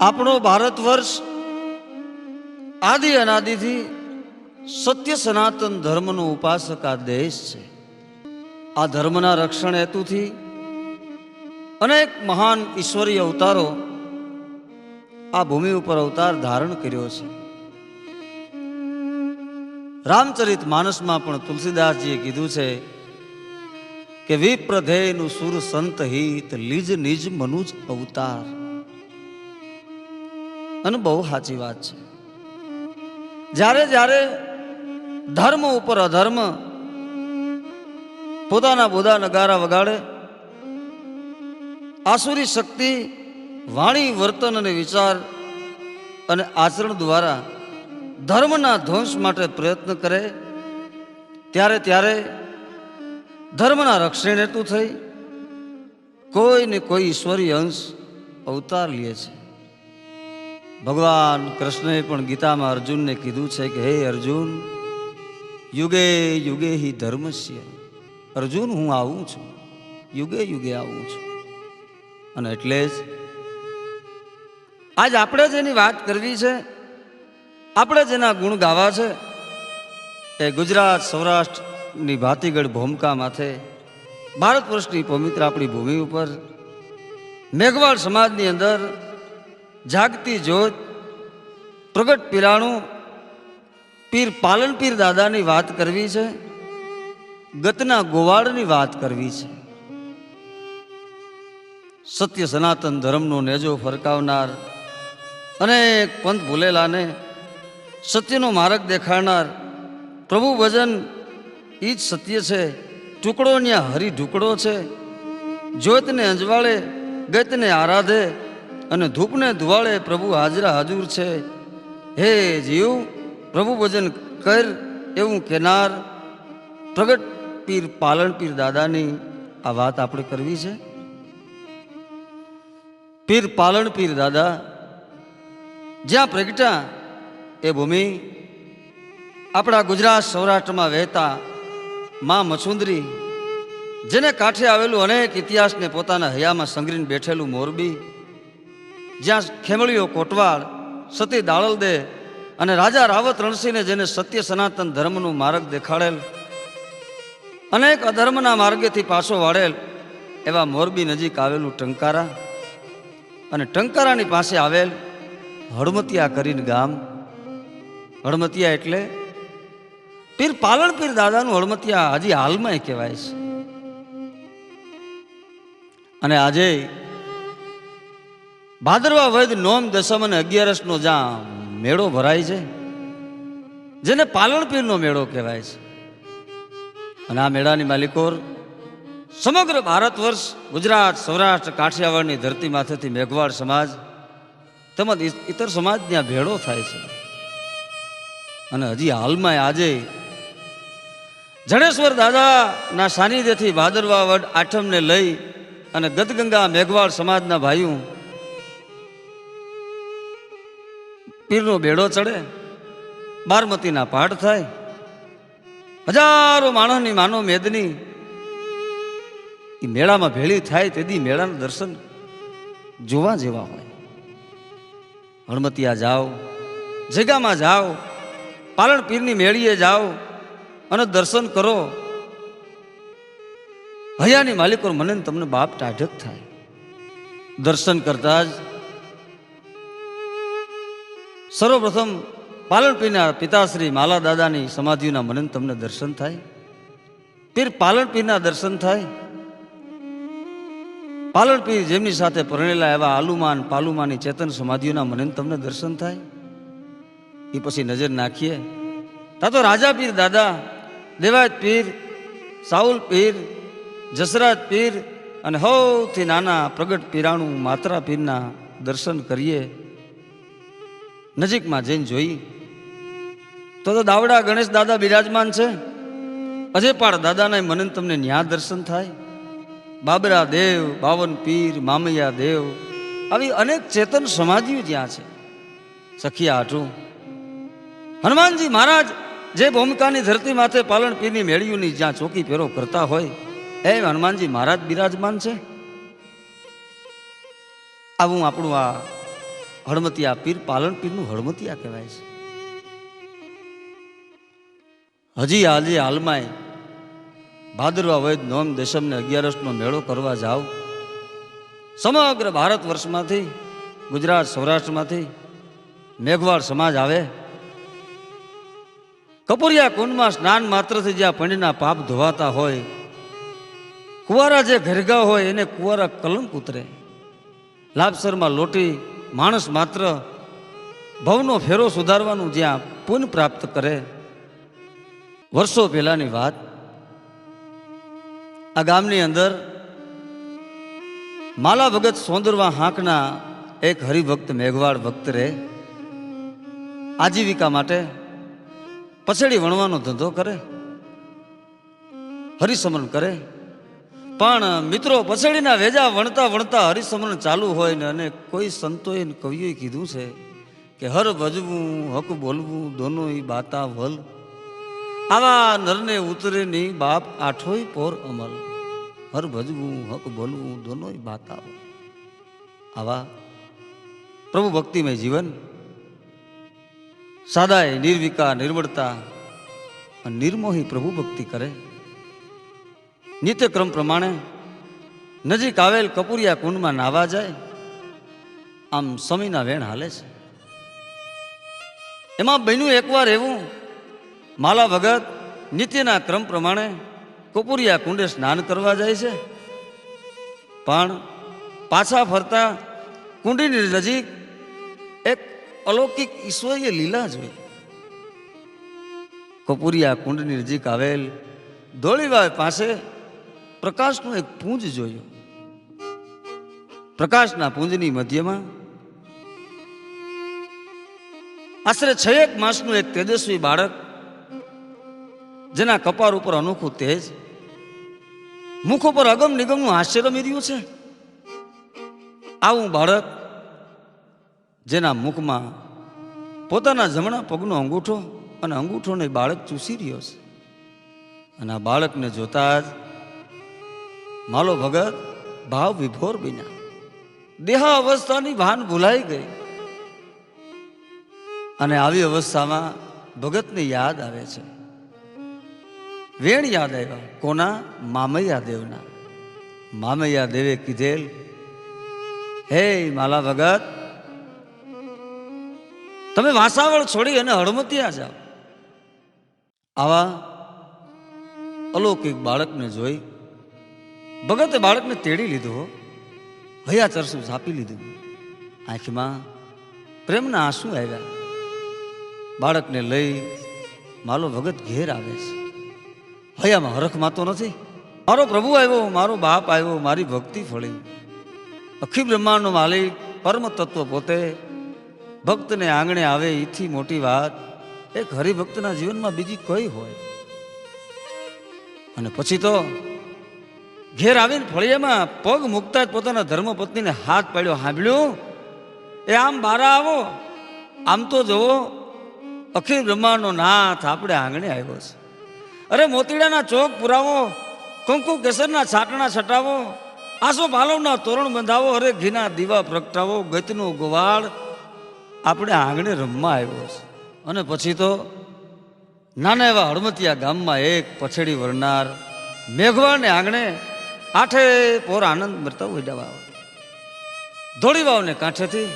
આપણો ભારત વર્ષ આદિ અનાદિથી સત્ય સનાતન ધર્મનો ઉપાસક આ દેશ છે. આ ધર્મના રક્ષણ હેતુથી અનેક મહાન ઈશ્વરીય અવતારો આ ભૂમિ ઉપર અવતાર ધારણ કર્યો છે. રામચરિત માનસમાં પણ તુલસીદાસજીએ કીધું છે કે વિપ્રધેયનું સુર સંત હિત લીજ નિજ મનુજ અવતાર. અને બહુ સાચી વાત છે. જ્યારે જ્યારે ધર્મ ઉપર અધર્મ પોતાના બોધા નગારા વગાડે, આસુરી શક્તિ વાણી વર્તન અને વિચાર અને આચરણ દ્વારા ધર્મના ધ્વંસ માટે પ્રયત્ન કરે, ત્યારે ત્યારે ધર્મના રક્ષણ હેતુ થઈ કોઈ ને કોઈ ઈશ્વરી અંશ અવતાર લે છે. ભગવાન કૃષ્ણએ પણ ગીતામાં અર્જુનને કીધું છે કે હે અર્જુન, યુગે યુગે હિ ધર્મસ્ય. અર્જુન, હું આવું છું, યુગે યુગે આવું છું. અને એટલે જ આજ આપણે જેની વાત કરવી છે, આપણે જેના ગુણ ગાવા છે, એ ગુજરાત સૌરાષ્ટ્રની ભાતીગઢ ભૂમિકા માથે ભારત વર્ષની પવિત્ર આપણી ભૂમિ ઉપર મેઘવાળ સમાજની અંદર જાગતી જ્યોત પ્રગટ પીરાણું પીર પાલનપીર દાદાની વાત કરવી છે, ગતના ગોવાળની વાત કરવી છે. સત્ય સનાતન ધર્મનો નેજો ફરકાવનાર, અનેક પંથ ભૂલેલાને સત્યનો માર્ગ દેખાડનાર પ્રભુ ભજન એ જ સત્ય છે. ટુકડો ન્યા હરી ઢુકડો છે. જ્યોતને અંજવાળે ગતને આરાધે અને ધૂપને ધુવાળે પ્રભુ હાજરા હાજુર છે. હે જીવ, પ્રભુ ભજન કર એવું કેનાર પ્રગટ પીર પાલનપીર દાદાની આ વાત આપણે કરવી છે. પીર પાલનપીર દાદા જ્યાં પ્રગટ્યા એ ભૂમિ આપણા ગુજરાત સૌરાષ્ટ્રમાં વહેતા મા મચુંદરી, જેને કાંઠે આવેલું અનેક ઇતિહાસને પોતાના હૈયામાં સંગ્રહીને બેઠેલું મોરબી, જ્યાં ખેમળીઓ કોટવાળ, સતી દાળલદે અને રાજા રાવત રણસિંહને જેને સત્ય સનાતન ધર્મનું માર્ગ દેખાડેલ, અનેક અધર્મના માર્ગેથી પાછો વાળેલ એવા મોરબી નજીક આવેલું ટંકારા, અને ટંકારાની પાસે આવેલ હળમતિયા કરીને ગામ. હળમતિયા એટલે પીર પાલનપીર દાદાનું હળમતિયા હજી હાલમાં કહેવાય છે. અને આજે ભાદરવા વદ નોમ દસમ અને 11નો જ્યાં મેળો ભરાય છે, જેને પાલનપીરનો મેળો કહેવાય છે. અને આ મેળાની માલિકોર સમગ્ર ભારત વર્ષ ગુજરાત સૌરાષ્ટ્ર કાઠિયાવાડની ધરતી માથેથી મેઘવાળ સમાજ તેમજ ઇતર સમાજ ત્યાં ભેળો થાય છે. અને હજી હાલમાં આજે જડેશ્વર દાદાના સાનિધ્યથી ભાદરવા વડ આઠમને લઈ અને ગદગંગા મેઘવાળ સમાજના ભાઈઓ પીરનો બેડો ચડે, બારમતીના પાઠ થાય, હજારો માણસની માનો મેદની એ મેળામાં ભેળી થાય. તેથી મેળાના દર્શન જોવા જેવા હોય. હળમતિયા જાઓ, જગામાં જાઓ, પાલનપીરની મેળીએ જાઓ અને દર્શન કરો. હૈયાની માલિકો મને તમને બાપ ટાઢક થાય. દર્શન કરતા જ સર્વપ્રથમ પાલનપીરના પિતાશ્રી માલા દાદાની સમાધિના મને તમને દર્શન થાય. પીર પાલનપીરના દર્શન થાય. પાલનપીર જેમની સાથે પરણેલા એવા આલુમાન પાલુમાની ચેતન સમાધિઓના મને તમને દર્શન થાય. એ પછી નજર નાખીએ તા તો રાજા પીર દાદા, દેવાયત પીર, સાઉલ પીર, જસરાજ પીર અને સૌથી નાના પ્રગટ પીરાણું માત્રા પીરના દર્શન કરીએ. નજીકમાં જઈને જોઈ તો દાવડા ગણેશ દાદા બિરાજમાન છે. અજયપાળ દાદાના મને તમને ન્યા દર્શન થાય. બાબરા દેવ, બાવન પીર, મામૈયા દેવ, આવી અનેક ચેતન સમાધિઓ જ્યાં છે. સખિયા આઠું હનુમાનજી મહારાજ જે ભૂમિકાની ધરતી માથે પાલનપીરની મેળીઓની જ્યાં ચોકી ફેરો કરતા હોય એમ હનુમાનજી મહારાજ બિરાજમાન છે. આવું આપણું આ હળમતિયા પીર પાલન પીરનું હળમતિયા કહેવાય છે. હજી આજે હાલમાંય ભાદરવા વૈદ નોમ દશમને 11નો મેળો કરવા જાઓ, સમગ્ર ભારત વર્ષમાંથી, ગુજરાત સૌરાષ્ટ્રમાંથી મેઘવાળ સમાજ આવે. કપુરિયા કુંડમાં સ્નાન માત્રથી જ્યાં પંડના પાપ ધોવાતા હોય, કુંવારા જે ઘરગા હોય એને કુંવારા કલંક ઉતરે. લાભસરમાં લોટી માણસ માત્ર ભવનો ફેરો સુધારવાનું જ્યાં પુણ્ય પ્રાપ્ત કરે. વર્ષો પહેલાની વાત, આ ગામની અંદર માલા ભગત સોંદરવા હાંકના એક હરિભક્ત મેઘવાળ ભક્ત રહે. આજીવિકા માટે પછેડી વણવાનો ધંધો કરે, હરિસમરણ કરે. પણ મિત્રો, પછેડીના વેજા વણતા વણતા હરિસમરણ ચાલુ હોય ને, અને કોઈ સંતોએ કવિઓએ કીધું છે કે હર ભજવું હક બોલવું દોનો બાતા વલ, આવા નરને ઉતરે ની બાપ આઠોય પોર અમલ. હર ભજવું હક બોલવું દોનો બાતા વલ. આવા પ્રભુ ભક્તિમય જીવન, સાદાય નિર્વિકાર નિર્મળતા અને નિર્મોહી પ્રભુ ભક્તિ કરે. નિત્યક્રમ પ્રમાણે નજીક આવેલ કપુરિયા કુંડમાં નાવા જાય. આમ સમયના વેણ હાલે છે. એમાં બન્યું એકવાર એવું, માલા ભગત નિત્યના ક્રમ પ્રમાણે કપુરિયા કુંડે સ્નાન કરવા જાય છે. પણ પાછા ફરતા કુંડીની નજીક એક અલૌકિક ઈશ્વરીય લીલા જોઈ. કપુરિયા કુંડની નજીક આવેલ ધોળીવાવ પાસે પ્રકાશનું એક પુંજ જોયું. પ્રકાશના પુંજની મધ્યમાં આશરે 6 માસનું એક તેજસ્વી બાળક, જેના કપાળ ઉપર અનોખું તેજ, મુખ ઉપર અગમ નિગમનું હાસ્ય રમી રહ્યું છે. આવું બાળક, જેના મુખમાં પોતાના જમણા પગનો અંગૂઠો અને અંગૂઠોને બાળક ચૂસી રહ્યો છે. અને આ બાળકને જોતા જ માલો ભગત ભાવ વિભોર બન્યા. દેહા અવસ્થાની ભાન ભૂલાઈ ગઈ. અને આવી અવસ્થામાં ભગતને યાદ આવે છે. વેણ યાદ આવ્યા. કોના? મામૈયા દેવના. મામૈયા દેવે કીધેલ, હે માલા ભગત, તમે વાસાવળ છોડી અને હળમતિયા જાઓ. આવા અલૌકિક બાળકને જોઈ ભગતે બાળકને તેડી લીધો, હૈયા ચરસું ઝાપી લીધું. આંખમાં પ્રેમના આંસુ આવ્યા. બાળકને લઈ માલો ભગત ઘેર આવે છે. હૈયામાં હરખ માતો નથી. મારો પ્રભુ આવ્યો, મારો બાપ આવ્યો, મારી ભક્તિ ફળી. અખિલ બ્રહ્માંડનો માલિક પરમ તત્વ પોતે ભક્તને આંગણે આવે, એથી મોટી વાત એક હરિભક્તના જીવનમાં બીજી કઈ હોય. અને પછી તો ઘેર આવીને ફળિયામાં પગ મૂકતા જ પોતાના ધર્મપત્નીને હાથ પાડ્યો. સાંભળ્યું? એ આમ બારા આવો, આમ તો જુઓ, અખિલ બ્રહ્માંડનો નાથ આપણે આંગણે આવ્યો છે. અરે મોતીડાના ચોક પુરાવો, કંકુ કેસરના છાટણા છટાવો, આસો પાલવના તોરણ બંધાવો, અરે ઘીના દીવા પ્રગટાવો, ગતનો ગોવાળ આપણે આંગણે રમવા આવ્યો છે. અને પછી તો નાના એવા હળમતિયા ગામમાં એક પછેડી વરનાર મેઘવાળને આંગણે આઠે પોર આનંદ મરતા ઉડાવા. ધોળી વાવને કાંઠેથી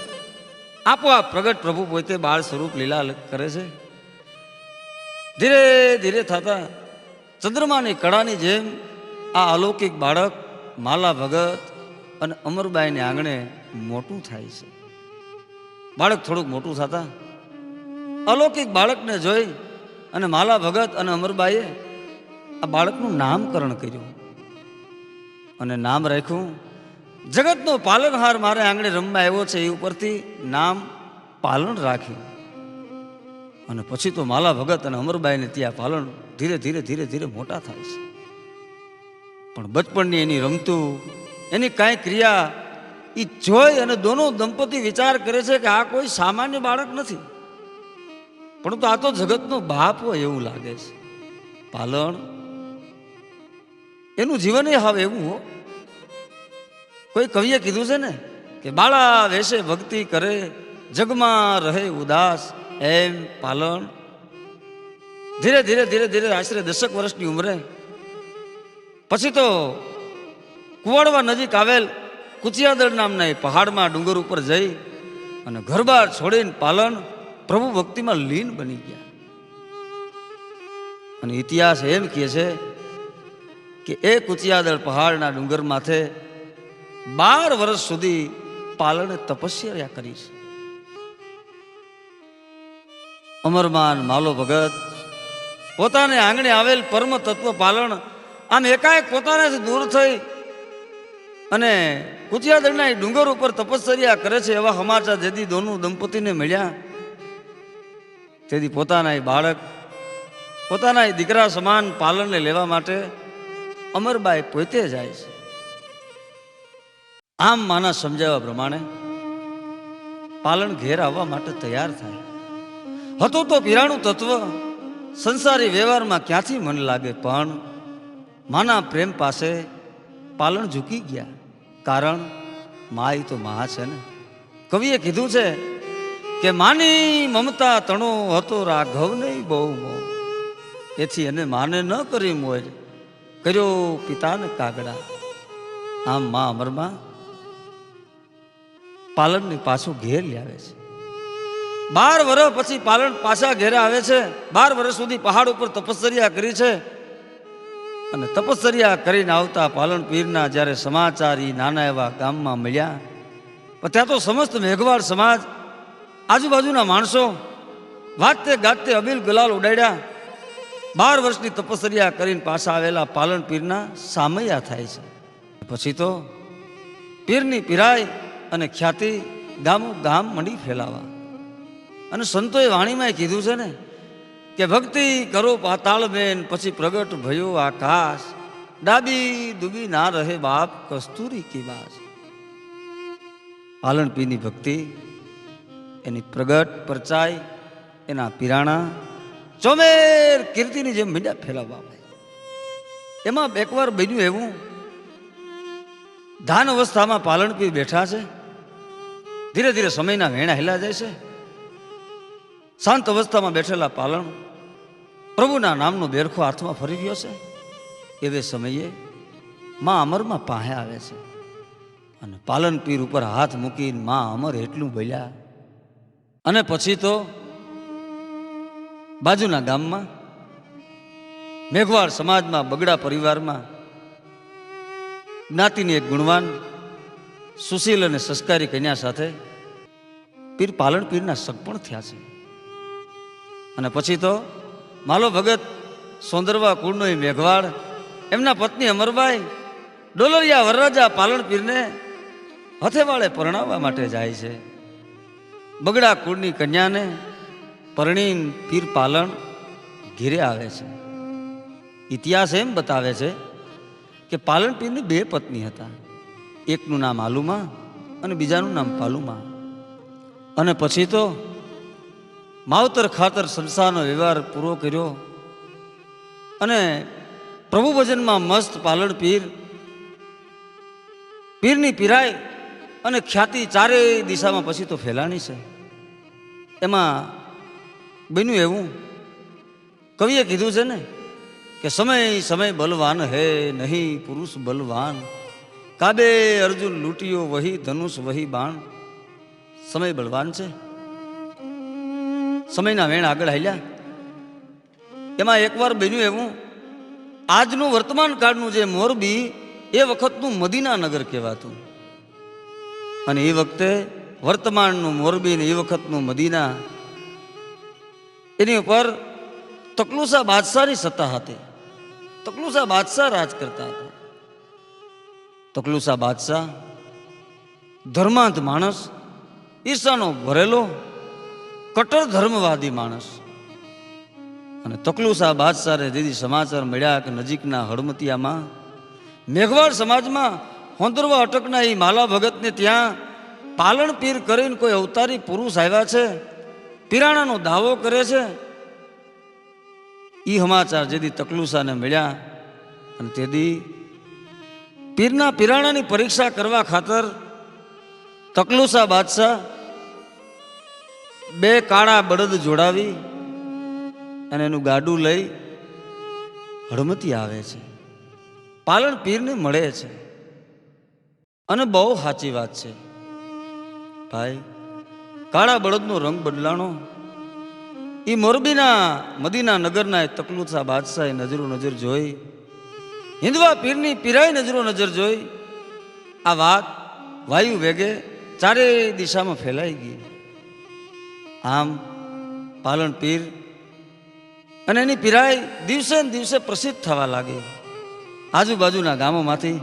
આપોઆપ પ્રગટ પ્રભુ પોતે બાળ સ્વરૂપ લીલા કરે છે. ધીરે ધીરે થતા ચંદ્રમાની કળાની જેમ આ અલૌકિક બાળક માલા ભગત અને અમરબાઈને આંગણે મોટું થાય છે. બાળક થોડુંક મોટું થતા અલૌકિક બાળકને જોઈ અને માલા ભગત અને અમરબાઈએ આ બાળકનું નામકરણ કર્યું અને નામ રાખ્યું જગતનો પાલનહાર મારે આંગણે રમવા આવ્યો છે, એ ઉપરથી નામ પાલન રાખ્યું. અને પછી તો માલા ભગત અને અમરબાઈને ત્યાં પાલન ધીરે ધીરે ધીરે ધીરે મોટા થાય છે. પણ બચપણની એની રમતું, એની કાંઈ ક્રિયા એ જોઈ અને દોનો દંપતી વિચાર કરે છે કે આ કોઈ સામાન્ય બાળક નથી, પરંતુ આ તો જગતનો બાપ હોય એવું લાગે છે. પાલન એનું જીવન હવે એવું હો. કોઈ કવિએ કીધું છે ને કે બાળા વેશે ભક્તિ કરે, જગમાં રહે ઉદાસ એમ પાલન ધીરે ધીરે ધીરે ધીરે આશરે 10 વર્ષની ઉંમરે પછી તો કુવાડવા નજીક આવેલ કુચિયાદળ નામના એ પહાડમાં ડુંગર ઉપર જઈ અને ઘરબાર છોડીને પાલન પ્રભુ ભક્તિમાં લીન બની ગયા. અને ઇતિહાસ એમ કહે છે કે એ કુચિયાદળ પહાડના ડુંગર માથે 12 વર્ષ સુધી પાલને તપસ્યા કરી છે. અમરમાન માલો ભગત પોતાને આંગણે આવેલ પરમ તત્વ પાલન આમ એકાએક પોતાનાથી દૂર થઈ અને કુચિયાદળના એ ડુંગર ઉપર તપસ્યા કરે છે. એવા સમાચાર જેથી દોનું દંપતીને મળ્યા તેથી પોતાના એ બાળક પોતાના એ દીકરા સમાન પાલનને લેવા માટે અમરબાઈ પોતે જાય છે. આમ માના સમજાવવા પ્રમાણે પાલન ઘેર આવવા માટે તૈયાર થાય. હતું તો પીરાણું તત્વ, સંસારી વ્યવહારમાં ક્યાંથી મન લાગે, પણ માના પ્રેમ પાસે પાલન ઝૂકી ગયા. કારણ મા તો મહા છે ને. કવિએ કીધું છે કે માની મમતા તણો હતો રાઘવ નહીં બહુ મોહ, એથી એને માને ન કરી મોજ, કર્યો પિતાને કાગડા. આમ મા અમરમાં પાલનને પાછું ઘેર લાવે છે. 12 વર્ષ પછી પાલન પાછા ઘેરે આવે છે. 12 વર્ષ સુધી પહાડ ઉપર તપસ્યા કરી છે. અને તપસ્યા કરીને આવતા પાલન પીરના જ્યારે સમાચાર એ નાના એવા ગામમાં મળ્યા, ત્યાં તો સમસ્ત મેઘવાળ સમાજ, આજુબાજુના માણસો વાજતે ગાજતે અબીલ ગુલાલ ઉડાડ્યા. 12 વર્ષની તપસ્યા કરીને પાછા આવેલા પાલન પીરના સામૈયા થાય છે. પછી તો પીરની પીરાય અને ખ્યાતિ ગામો ગામ મંડી ફેલાવા. અને સંતોએ વાણીમાં કીધું છે ને કે ભક્તિ કરો પાતાળ બેન, પછી પ્રગટ ભયો આકાશ, ડાબી દુબી ના રહે બાપ કસ્તુરી કી બાસ. પાલન પીરની ભક્તિ એની પ્રગટ પરચાય એના પીરાણા ચોમેર કીર્તિની જેમ મીંડા ફેલાવવા. એમાં એકવાર બન્યું એવું, ધાન અવસ્થામાં પાલન પીર બેઠા છે. ધીરે ધીરે સમયના વેણા હેલા જાય છે. શાંત અવસ્થામાં બેઠેલા પાલન પ્રભુના નામનો બેરખો હાથમાં ફરી ગયો છે. એવે સમયે મા અમરમાં પાસે આવે છે અને પાલન પીર ઉપર હાથ મૂકીને મા અમર એટલું બોલ્યા. અને પછી તો બાજુના ગામમાં મેઘવાળ સમાજમાં બગડા પરિવારમાં જ્ઞાતિની એક ગુણવાન સુશીલ અને સંસ્કારી કન્યા સાથે પીર પાલન પીરના સગપણ થયા છે. અને પછી તો માલો ભગત સોંદરવા કુળનો એ મેઘવાળ એમના પત્ની અમરબાઈ ડોલરિયા વરરાજા પાલન પીરને હથેવાળે પરણાવવા માટે જાય છે. બગડા કુળની કન્યાને પરણીન પીર પાલન ઘેરે આવે છે. ઇતિહાસ એમ બતાવે છે કે પાલન પીરની 2 પત્ની હતા. એકનું નામ આલુમા અને બીજાનું નામ પાલુમા. અને પછી તો માવતર ખાતર સંસારનો વ્યવહાર પૂરો કર્યો અને પ્રભુ ભજનમાં મસ્ત પાલન પીર, પીરની પીરાય અને ખ્યાતિ ચારેય દિશામાં પછી તો ફેલાણી છે. એમાં બન્યું એવું, કવિએ કીધું છે ને કે સમય સમય બલવાન હે નહીં પુરુષ બલવાન, કાબે અર્જુન લૂંટિયો વહી ધનુષ વહી બાણ. સમય બલવાન છે. સમયના વેણ આગળ હાલ્યા. એમાં એકવાર બન્યું એવું, આજનું વર્તમાન કાળનું જે મોરબી એ વખતનું મદીના નગર કહેવાતું. અને એ વખતે વર્તમાનનું મોરબી ને એ વખતનું મદીના, એની ઉપર તકલુસા બાદશાહની સત્તા હતી. તકલુસા બાદશાહ રાજ કરતા હતા. તકલુસા બાદશાહ ધર્માંત માણસ, ઈર્ષાનો ભરેલો કટ્ટર ધર્મવાદી માણસ. અને તકલુસા બાદશાહે દીદી સમાચાર મળ્યા કે નજીકના હળમતિયામાં મેઘવાળ સમાજમાં હોંદરવા અટકના એ માલા ભગતને ત્યાં પાલન પીર કરીને કોઈ અવતારી પુરુષ આવ્યા છે, પીરાણાનો દાવો કરે છે. એ સમાચાર જેદી તકલુસાને મળ્યા અને તેદી પીરના પીરાણાની પરીક્ષા કરવા ખાતર તકલુસા બાદશાહ બે કાળા બળદ જોડાવી અને એનું ગાડું લઈ હળમતી આવે છે, પાલણ પીરને મળે છે. અને બહુ સાચી વાત છે ભાઈ, કાળા બળદનો રંગ બદલાણો એ મોરબીના મદીના નગરના તકલુસા બાદશાહે નજરો નજર જોઈ, હિન્દવા પીરની પીરાઈ નજરો નજર જોઈ. આ વાત વાયુ વેગે ચારે દિશામાં ફેલાઈ ગઈ. આમ પાલણ પીર અને એની પીરાઈ દિવસે ને દિવસે પ્રસિદ્ધ થવા લાગી. આજુબાજુના ગામોમાંથી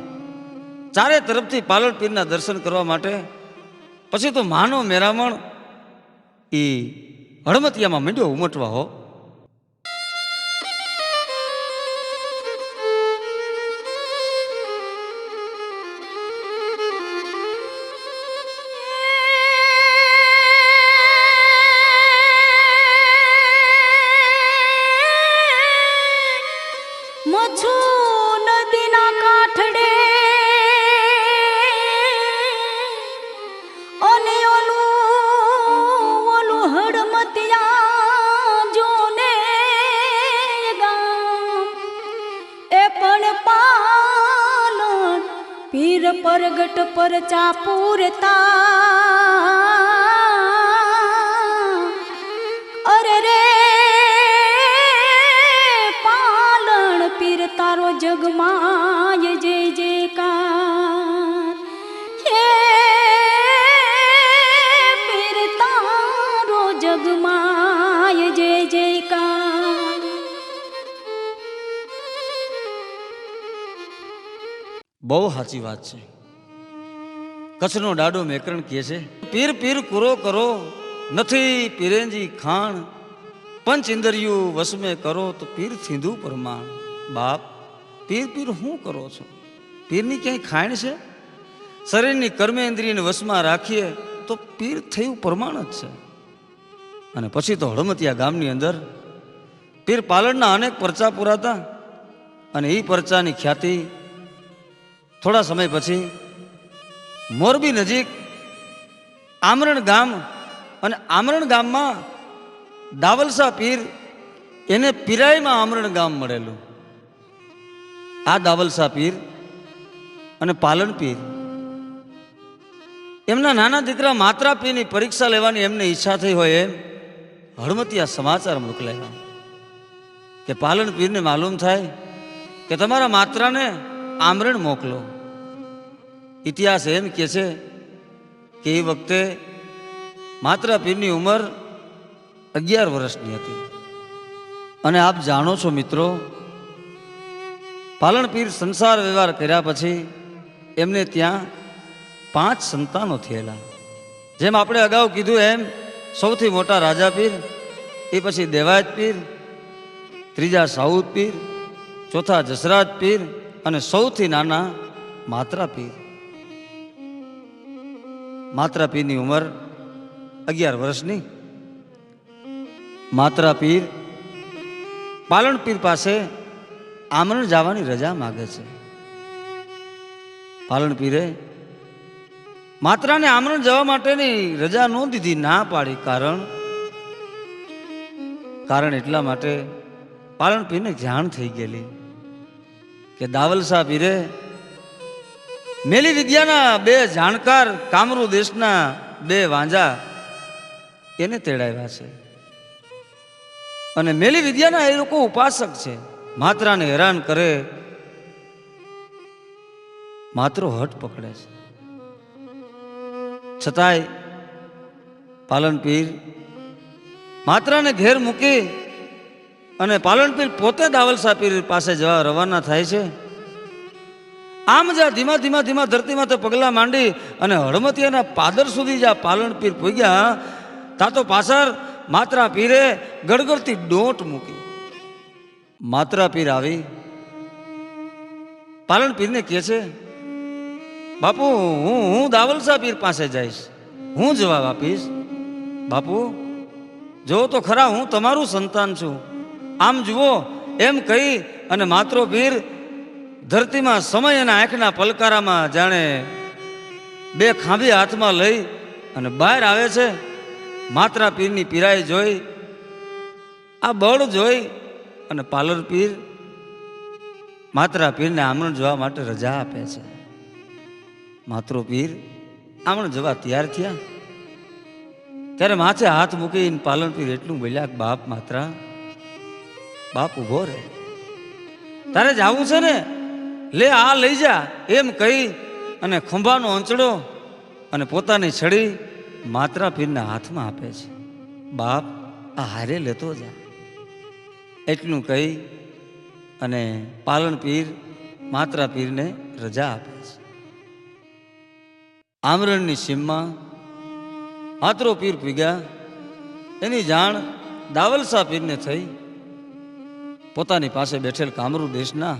ચારે તરફથી પાલણ પીરના દર્શન કરવા માટે પછી તો માનો મેરામણ એ હળમતિયામાં મીંડ્યો ઉમટવા હો. મચ્છુ નદીના કાંઠડે અને ઓલું હળમતિયા જોને ગામ એ પણ પાલન પીર પરગટ પર ચાપુરતા. અરે રે પીર તારો જગમાય જય જયકાર, હે પીર તારો જગમાય જય જયકાર. બહુ સાચી વાત છે. કચ્છનો ડાડો મેકરણ કહે છે, પીર પીર કુરો કરો નથી પીરેજી ખાણ, પંચ ઇન્દ્રિયું વસમે કરો તો પીર થીંધું પ્રમાણ. બાપ, પીર પીર શું કરો છો? પીરની ક્યાંય ખાણ છે? શરીરની કર્મેન્દ્રિયને વશમાં રાખીએ તો પીર થયું પ્રમાણ જ છે. અને પછી તો હળમતિયા ગામની અંદર પીર પાલનના અનેક પરચા પુરાતા અને એ પરચાની ખ્યાતિ થોડા સમય પછી મોરબી નજીક આમરણ ગામ, અને આમરણ ગામમાં દાવલસા પીર એને પીરાઈમાં આમરણ ગામ મળેલું. આ દાવલસા પીર અને પાલન પીર એમના નાના દીકરા માત્રા પીરની પરીક્ષા લેવાની એમને ઈચ્છા થઈ હોય એમ હળમતિયા સમાચાર મોકલાવ્યા કે પાલન પીરને માલુમ થાય કે તમારા માત્રાને આમરણ મોકલો. ઇતિહાસ એમ કહે છે કે એ વખતે માત્રા પીરની ઉંમર 11 વર્ષની હતી. અને આપ જાણો છો મિત્રો, પાલણ પીર સંસાર વ્યવહાર કર્યા પછી એમને ત્યાં 5 સંતાનો થયેલા. જેમ આપણે અગાઉ કીધું એમ સૌથી મોટા રાજા પીર, એ પછી દેવાયત પીર, ત્રીજા સાઉદ પીર, ચોથા જસરાજ પીર અને સૌથી નાના માત્રા પીર. માત્રા પીરની ઉંમર 11 વર્ષની. માત્રા પીર પાલણ પીર પાસે આમરણ જવાની રજા માગે છે. પાલણ પીરે માત્રાને આમરણ જવા માટેની રજા ન દીધી, ના પાડી. કારણ એટલા માટે પાલણ પીરને જાણ થઈ ગયેલી કે દાવલસા પીરે મેલી વિદ્યાના 2 જાણકાર કામરૂ દેશના 2 વાંજા એને તેડાવ્યા છે. અને મેલી વિદ્યાના એ લોકો ઉપાસક છે, માત્રાને હેરાન કરે, માત્ર હટ પકડે છે. છતાંય પાલન પીર માત્રાને ઘેર મૂકી અને પાલન પીર પોતે દાવલસા પીર પાસે જવા રવાના થાય છે. આમ જ્યાં ધીમા ધીમા ધીમા ધરતીમાં તો પગલા માંડી અને હળમતિયાના પાદર સુધી જ્યાં પાલન પીર પહોંચ્યા તા તો પાછળ માત્રા પીરે ગડગડતી ડોટ મૂકી. માત્રા પીર આવી પાલન પીરને કહે છે, બાપુ હું દાવલસા પીર પાસે જઈશ, હું જવાબ આપીશ. બાપુ જો તો ખરા, હું તમારું સંતાન છું, આમ જુઓ એમ કહી અને માત્રો પીર ધરતીમાં સમય અને આંખના પલકારામાં જાણે 2 ખાંભી હાથમાં લઈ અને બહાર આવે છે. માત્રા પીરની પીરાઈ જોઈ, આ બળ જોઈ અને પાલર પીર માત્રા પીરને આમણ જવા માટે રજા આપે છે. માત્રો પીર આમણ જવા તૈયાર થયા ત્યારે માથે હાથ મૂકીને પાલન પીર એટલું બોલ્યા કે બાપ માત્રા, બાપ ઉભો રહે, તારે જાવું છે ને, લે આ લઈ જા, એમ કહી અને ખંભાનો અંચડો અને પોતાની છડી માત્રા પીરના હાથમાં આપે છે. બાપ આ હારે લેતો જા, એટલું કહી અને પાલન પીર માત્રા પીરને રજા આપે છે. આમરણની સીમમાં માત્રો પીર પીગ્યા. એની જાણ દાવલસા પીરને થઈ. પોતાની પાસે બેઠેલ કામરૂ દેશના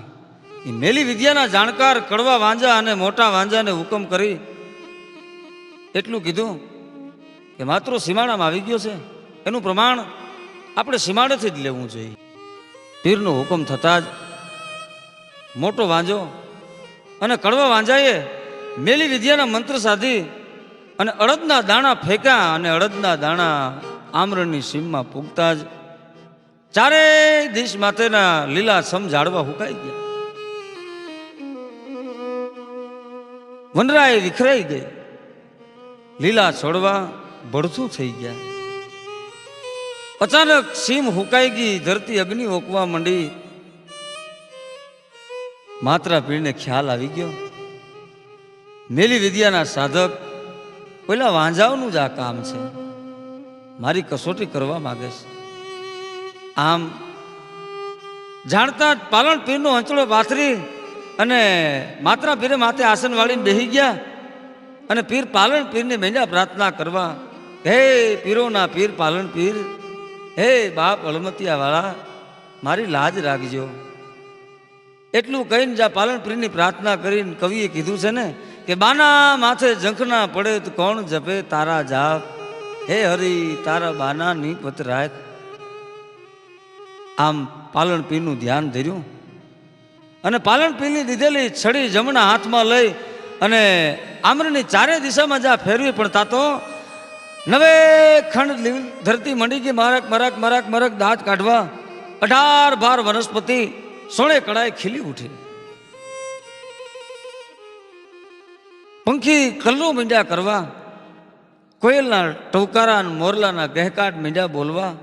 એ મેલી વિદ્યાના જાણકાર કડવા વાંજા અને મોટા વાંજાને હુકમ કરી એટલું કીધું કે માત્ર સીમાડામાં આવી ગયો છે, એનું પ્રમાણ આપણે સીમાડેથી જ લેવું જોઈએ. પીરનો હુકમ થતાં જ મોટો વાંજો અને કડવા વાંજાએ મેલી વિદ્યાના મંત્ર સાધી અને અડદના દાણા ફેંક્યા અને અડદના દાણા આમરણની સીમમાં પૂગતા જ ચારેય દિશ માથેના લીલા સમ ઝાડવા હુકાઈ ગયા. વનરાય વિખરાઈ ગઈ, લીલા છોડવા ભડથું થઈ ગયા. અચાનક સીમ હુકાઈ ગઈ, ધરતી અગ્નિ ઓકવા માંડી. માત્રા પીરને ખ્યાલ આવી ગયો, મેલી વિદ્યાના સાધક પેલા વાંઝાઓનું જ આ કામ છે, મારી કસોટી કરવા માંગે છે. આમ જાણતા પાલન પીરનો અંચળો પાથરી અને માત્રા પીરે માથે આસન વાળીને બેસી ગયા અને પીર પાલન પીરને મેંડા પ્રાર્થના કરવા, હે પીરોના પીર પાલન પીર, હે બાપ અળમતિયા વાળા, મારી લાજ રાખજો. એટલું કહીને જ્યાં પાલન પીરની પ્રાર્થના કરીને કવિએ કીધું છે ને કે બાના માથે ઝંખના પડે તો કોણ જપે તારા જાપ, હે હરી તારા બાના ની પત રાખ. આમ પાલન પીરનું ધ્યાન ધર્યું અને પાલન પીરની દીધેલી છડી જમણા હાથમાં લઈ અને આમરની ચારે દિશામાં જ્યાં ફેરવી પડતા તો નવે ખંડ ધરતી મંડી ગઈ. મરક મરક મરક મરક દાંત કાઢવા 18 ભાર વનસ્પતિ સોળે કડાએ ખીલી ઉઠી. પંખી કલ્લો મીંડ્યા કરવા, કોયલના ટવકારા મોરલાના ગહેકાટ મીંડ્યા બોલવા.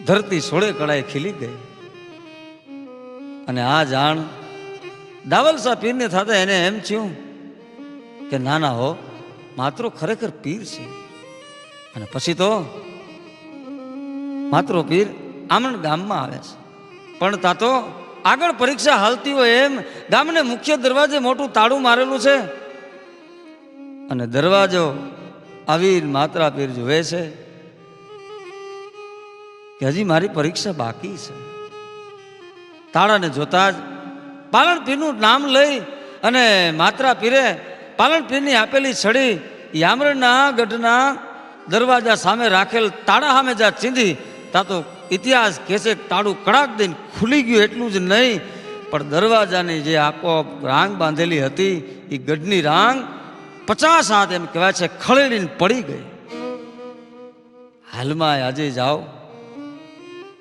ધરતી સોળે કડાએ ખીલી ગઈ. અને આ જાણ દાવલસા પીરને થતા એને એમ થયું કે નાના હો, માત્રો ખરેખર પીર છે. અને પછી તો માત્રો પીર આમણ ગામમાં આવે છે. પણ તા તો આગળ પરીક્ષા હાલતી હોય એમ ગામને મુખ્ય દરવાજે મોટું તાળું મારેલું છે અને દરવાજો આવી માત્રા પીર જોવે છે કે હજી મારી પરીક્ષા બાકી છે. તાળાને જોતા જ પાલન પીરનું નામ લઈ અને માત્રા પીરે પાલન પીરની આપેલી છડી યામરણના ગઢના દરવાજા સામે રાખેલ તાળા સામે જ્યાં ચીંધી તા તો ઇતિહાસ કહેશે તાળું કડાક દઈને ખુલી ગયું. એટલું જ નહીં પણ દરવાજાની જે આખો રાંગ બાંધેલી હતી એ ગઢની રાંગ 50 હાથ એમ કહેવાય છે ખળેડીને પડી ગઈ. હાલમાં આજે જાઓ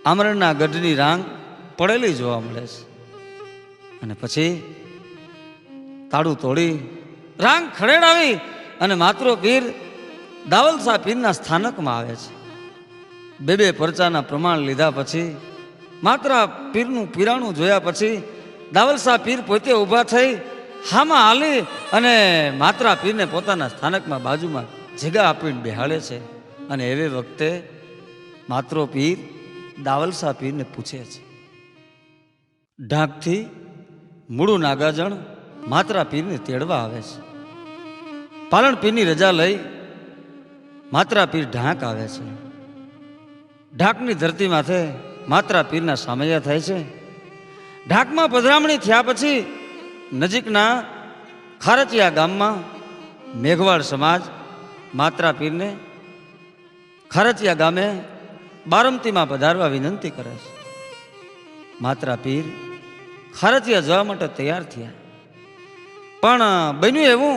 આમરણના ગઢની રાંગ પડેલી જોવા મળે છે. અને પછી તાળું તોડી રાંગ ખડેડાવી અને માત્રો પીર દાવલસા પીરના સ્થાનકમાં આવે છે. બે પરચાના પ્રમાણ લીધા પછી માત્ર પીરનું પીરાણું જોયા પછી દાવલસા પીર પોતે ઊભા થઈ હામાં હાલી અને માત્રા પીરને પોતાના સ્થાનકમાં બાજુમાં જગ્યા આપીને બેહાડે છે. અને એવે વખતે માત્રો પીર દાવલસા પીરને પૂછે છે. ઢાકથી મૂળું નાગાજણ માત્રા પીરને તેડવા આવે છે. પાલન પીરની રજા લઈ માત્રા પીર ઢાંક આવે છે. ઢાકની ધરતી માથે માત્રા પીરના સામૈયા થાય છે. ઢાકમાં પધરામણી થયા પછી નજીકના ખારચિયા ગામમાં મેઘવાળ સમાજ માત્રા પીરને ખારચિયા ગામે બારમતીમાં પધારવા વિનંતી કરે છે. માત્રા પીર ખારચિયા જવા માટે તૈયાર થયા. પણ બન્યું એવું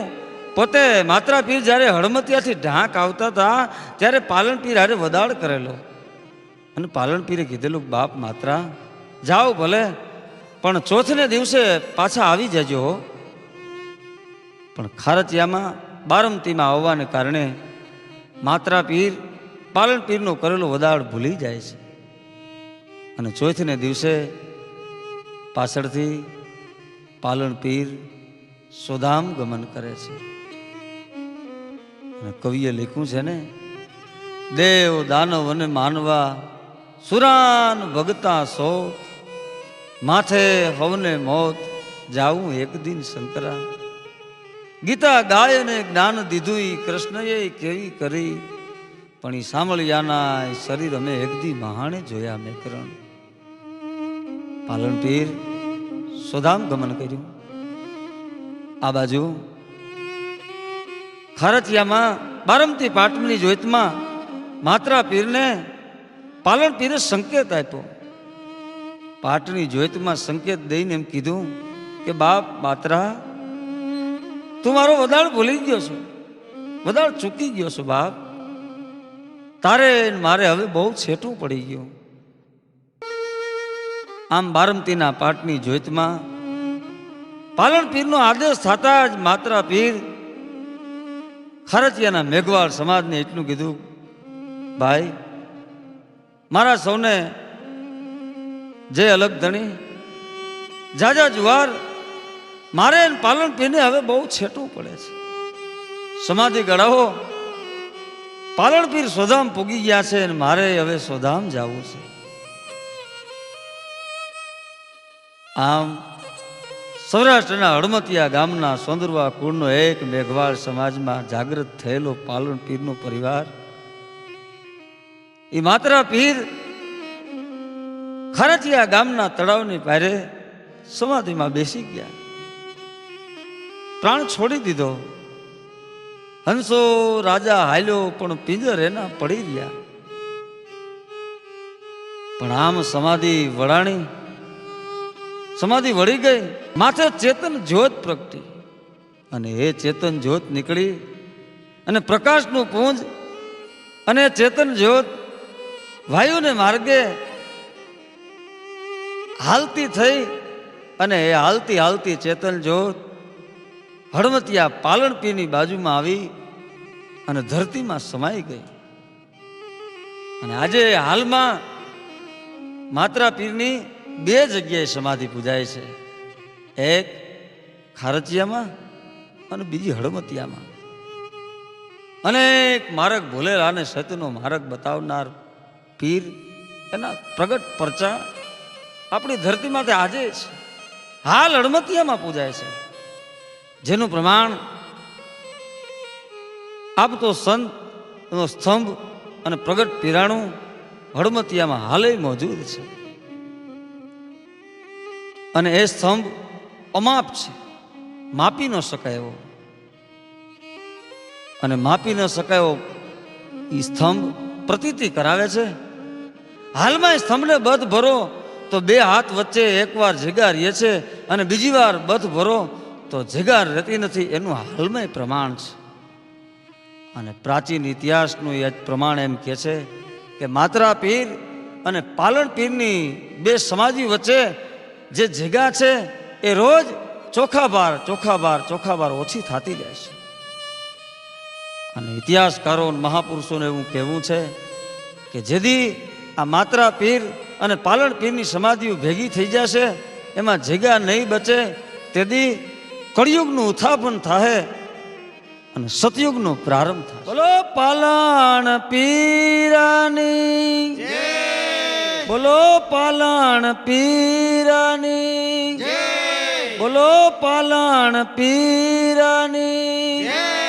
પોતે માત્રા પીર જ્યારે હળમતિયાથી ઢાંક આવતા હતા ત્યારે પાલન પીર હારે વદાળ કરેલો અને પાલન પીરે કીધેલું બાપ માત્રા જાઓ ભલે પણ ચોથને દિવસે પાછા આવી જજો. પણ ખારચિયામાં બારમતીમાં આવવાને કારણે માત્રા પીર પાલન પીરનો કરેલો વદાળ ભૂલી જાય છે અને ચોથને દિવસે પાછળથી પાલન પીર સોધામ ગમન કરે છે. અને કવિએ લખ્યું છે ને, દેવ દાનવ અને માનવા સુરાન ભગતા સોત, માથે હવને મોત જાવું એક દિન શંકરા. ગીતા ગાય અને જ્ઞાન દીધું કૃષ્ણએ કેવી કરી, પણ એ સાંભળ્યાના શરીર અમે એક દી મહાણે જોયા મેં કરણ. પાલન પીર સોધામ ગમન કર્યું. આ બાજુ ખારચિયામાં બારમતી પાટણની જ્યોતમાં માત્રા પીરને પાલન પીરે સંકેત આપ્યો. પાટની જ્યોતમાં સંકેત દઈને એમ કીધું કે બાપ માત્રા, તું મારો વદાળ ભૂલી ગયો છો, વદાળ ચૂકી ગયો છો બાપ. તારે મારે હવે બહુ છેટું પડી ગયું. આમ બારમતીના પાટની જ્યોતમાં પાલન પીરનો આદેશ થતા જ માત્રા પીર ખારચિયાના મેઘવાળ સમાજને એટલું કીધું, ભાઈ મારા સૌને જે અલગ ધણી જાજા જુવાર, મારે પાલન પીરને હવે બહુ છેટું પડે છે. સમાધિ ગળાવો, પાલન પીર સોધામ પૂગી ગયા છે અને મારે હવે સોધામ જવું છે. આમ સૌરાષ્ટ્રના હળમતિયા ગામના સોંદરવા કુળનો એક મેઘવાળ સમાજમાં જાગૃત થયેલો પાલન પીરનો પરિવાર, એ માત્રા પીર ખારચિયા ગામના તળાવની પારે સમાધિમાં બેસી ગયા, પ્રાણ છોડી દીધો. હંસો રાજા હાલ્યો પણ પિંજર એના પડી રહ્યા. પણ આમ સમાધિ વળાણી, સમાધિ વળી ગઈ, માથે ચેતન જ્યોત પ્રગટી અને એ ચેતન જ્યોત નીકળી અને પ્રકાશનું પુંજ અને ચેતન જ્યોત વાયુને માર્ગે હાલતી થઈ અને એ હાલતી હાલતી ચેતન જ્યોત હળમતિયા પાલન પીરની બાજુમાં આવી અને ધરતીમાં સમાઈ ગઈ. અને આજે હાલમાં માત્રા પીરની બે જગ્યાએ સમાધિ પૂજાય છે, એક ખારચિયામાં અને બીજી હળમતિયામાં. અનેક માર્ગ ભૂલેલા અને સત્યનો માર્ગ બતાવનાર પીર, એના પ્રગટ પરચા આપણી ધરતીમાંથી આજે છે, હાલ હળમતિયામાં પૂજાય છે. જેનું પ્રમાણ આપતો સંતનો સ્તંભ અને પ્રગટ પીરાણું હળમતિયામાં હાલે મોજૂદ છે. અને એ સ્તંભ અમાપ છે, માપી ન શકાય એવો. અને માપી ન શકાય એવો એ સ્તંભ પ્રતીતિ કરાવે છે. હાલમાં એ સ્તંભને બધ ભરો તો બે હાથ વચ્ચે એકવાર જગ્યા રહે છે અને બીજી વાર બધ ભરો તો જગ્યા રહેતી નથી, એનું હાલમાં પ્રમાણ છે. અને પ્રાચીન ઇતિહાસનું એ પ્રમાણ એમ કહે છે કે માત્રા પીર અને પાલન પીરની બે સમાધિ વચ્ચે જે જગ્યા છે એ રોજ ચોખાબાર ઓછી થતી જાય છે. અને ઇતિહાસકારો મહાપુરુષોને એવું કહેવું છે કે જેથી આ માત્રા પીર અને પાલન પીરની સમાધિઓ ભેગી થઈ જશે, એમાં જગ્યા નહીં બચે, તેથી કળિયુગનું ઉત્થાપન થાય અને સતયુગનો પ્રારંભ થાય. બોલો પાલન પીરાની જય, બોલો પાલન પીરાની જય, બોલો પાલન પીરાની જય.